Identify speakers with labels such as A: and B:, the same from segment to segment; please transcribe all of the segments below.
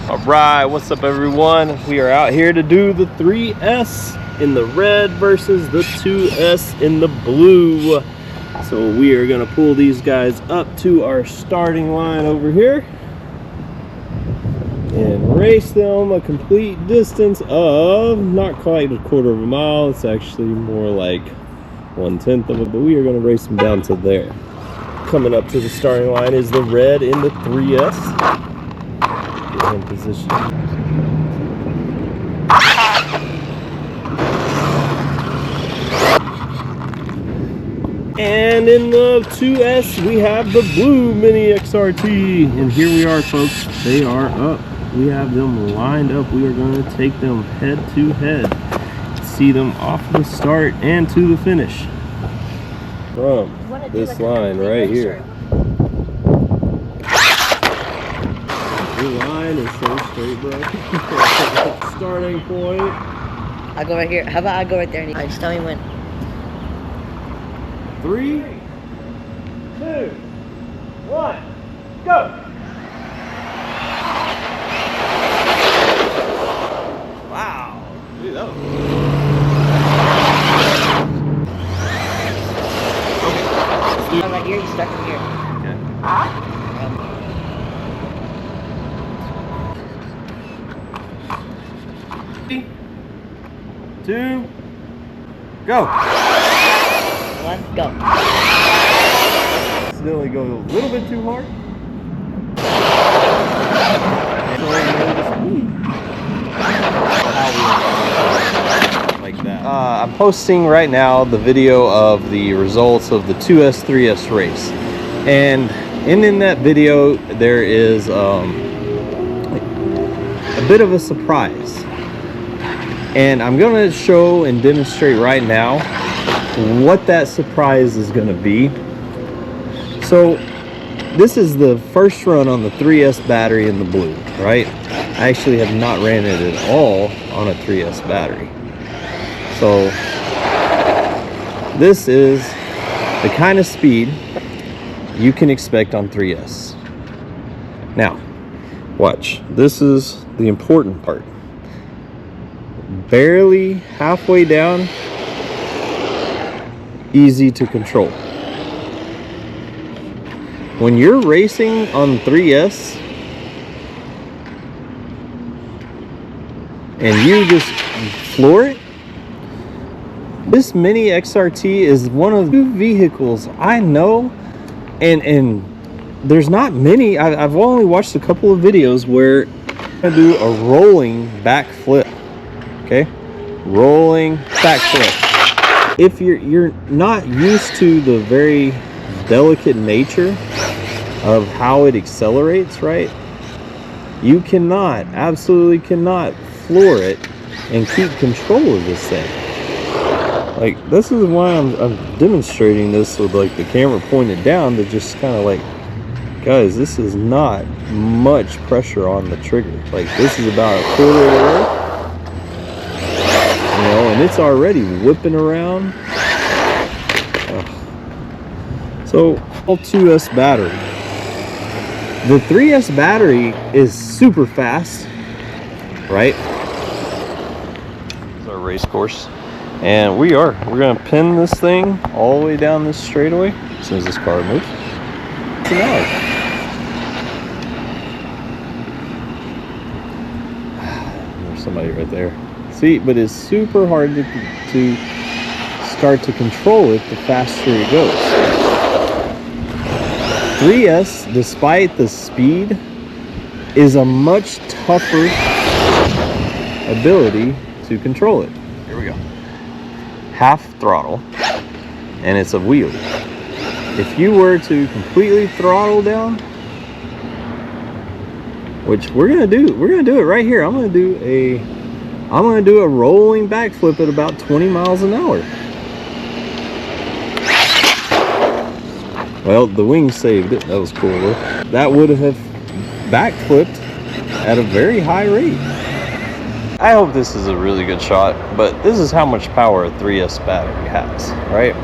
A: All right, what's up everyone? We are out here to do the 3S in the red versus the 2S in the blue. So we are gonna pull these guys up to our starting line over here and race them a complete distance of not quite a quarter of a mile. It's actually more like 1/10 of it, but we are gonna race them down to there. Coming up to the starting line is the red in the 3S. Get in position. And in the 2S, we have the blue Mini XRT. And here we are, folks. They are up. We have them lined up. We are going to take them head to head. See them off the start and to the finish. From this line right here. Your line is so straight, bro. Starting point.
B: I'll go right here. How about I go right there? And just tell me when.
A: 3, 2, 1, go! Wow, dude, that was... Okay.
B: Right here, you start from here.
A: Okay. 3, 2, go!
B: Let's go.
A: Accidentally go a little bit too hard. Like that. I'm posting right now the video of the results of the 2S 3S race, and in that video there is a bit of a surprise, and I'm gonna show and demonstrate right now what that surprise is going to be. So this is the first run on the 3S battery in the blue, right? I actually have not ran it at all on a 3S battery. So this is the kind of speed you can expect on 3S. Now watch, this is the important part. Barely halfway down, easy to control. When you're racing on 3S and you just floor it, this Mini XRT is one of the vehicles I know, and there's not many. I've only watched a couple of videos where I do a rolling backflip. Okay, rolling backflip. If you're not used to the very delicate nature of how it accelerates, right? You cannot, absolutely cannot floor it and keep control of this thing. Like, this is why I'm demonstrating this with like the camera pointed down, to just kind of like, guys, this is not much pressure on the trigger. Like, this is about a quarter of the way. You know, and it's already whipping around. So, 2S battery. The 3S battery is super fast, right? This is our race course, and we're gonna pin this thing all the way down this straightaway as soon as this car moves. There's somebody right there. See, but it's super hard to start to control it the faster it goes. 3S, despite the speed, is a much tougher ability to control it. Here we go. Half throttle, and it's a wheelie. If you were to completely throttle down, which we're gonna do it right here. I'm gonna do a rolling backflip at about 20 miles an hour. Well, the wing saved it. That was cool though. That would have backflipped at a very high rate. I hope this is a really good shot, but this is how much power a 3S battery has, right?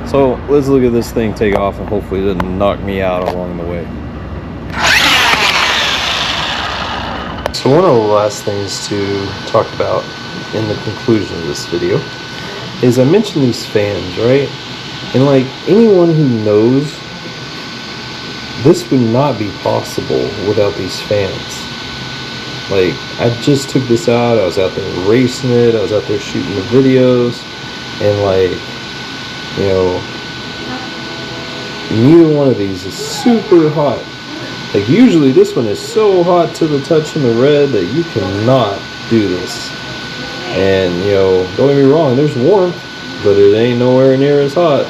A: So let's look at this thing take off, and hopefully it doesn't knock me out along the way. So one of the last things to talk about in the conclusion of this video is I mentioned these fans, right? And like anyone who knows, this would not be possible without these fans. Like, I just took this out, I was out there racing it, I was out there shooting the videos, and like, you know, neither one of these is super hot. Like, usually this one is so hot to the touch in the red that you cannot do this. And, you know, don't get me wrong, there's warmth, but it ain't nowhere near as hot.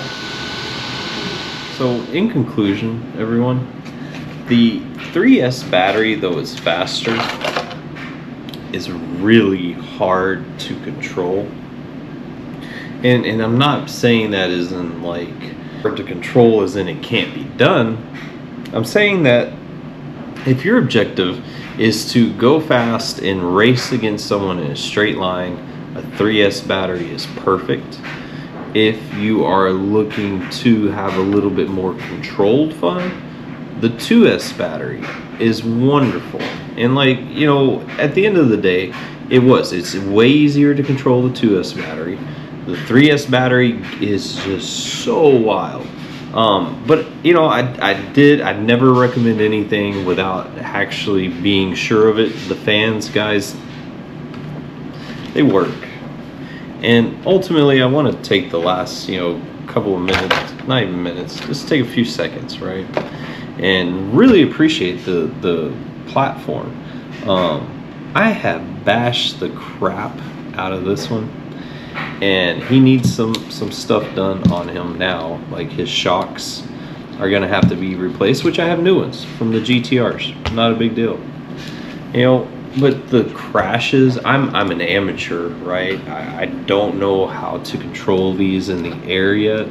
A: So, in conclusion, everyone, the 3S battery, though it's faster, is really hard to control. And I'm not saying that as in like hard to control as in it can't be done. I'm saying that if your objective is to go fast and race against someone in a straight line, a 3S battery is perfect. If you are looking to have a little bit more controlled fun, the 2S battery is wonderful. And like, you know, at the end of the day, it's way easier to control the 2S battery. The 3S battery is just so wild. But you know, I'd never recommend anything without actually being sure of it. The fans, guys, they work. And ultimately, I want to take the last, you know, couple of minutes, not even minutes, just take a few seconds, right? And really appreciate the platform. I have bashed the crap out of this one, and he needs some stuff done on him now. Like his shocks are gonna have to be replaced, which I have new ones from the GTRs. Not a big deal, you know. But the crashes, I'm an amateur, right? I don't know how to control these in the air yet.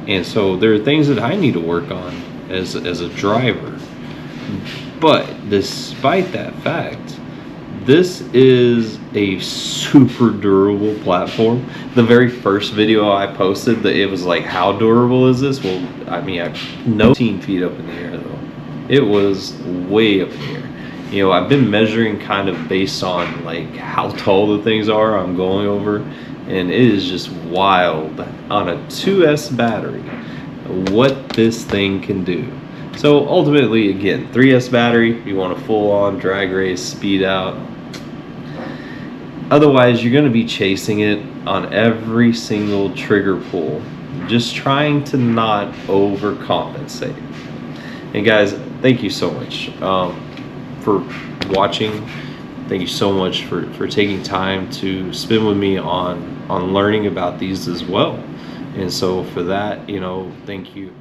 A: And so there are things that I need to work on as a driver. But despite that fact, this is a super durable platform. The very first video I posted, that it was like, how durable is this? Well, I mean, I know 15 feet up in the air though. It was way up in the air. You know, I've been measuring kind of based on like how tall the things are I'm going over, and it is just wild on a 2S battery what this thing can do. So ultimately, again, 3S battery, you want a full-on drag race, speed out. Otherwise, you're going to be chasing it on every single trigger pull, just trying to not overcompensate. And guys, thank you so much for watching. Thank you so much for taking time to spend with me on learning about these as well. And so for that, you know, thank you.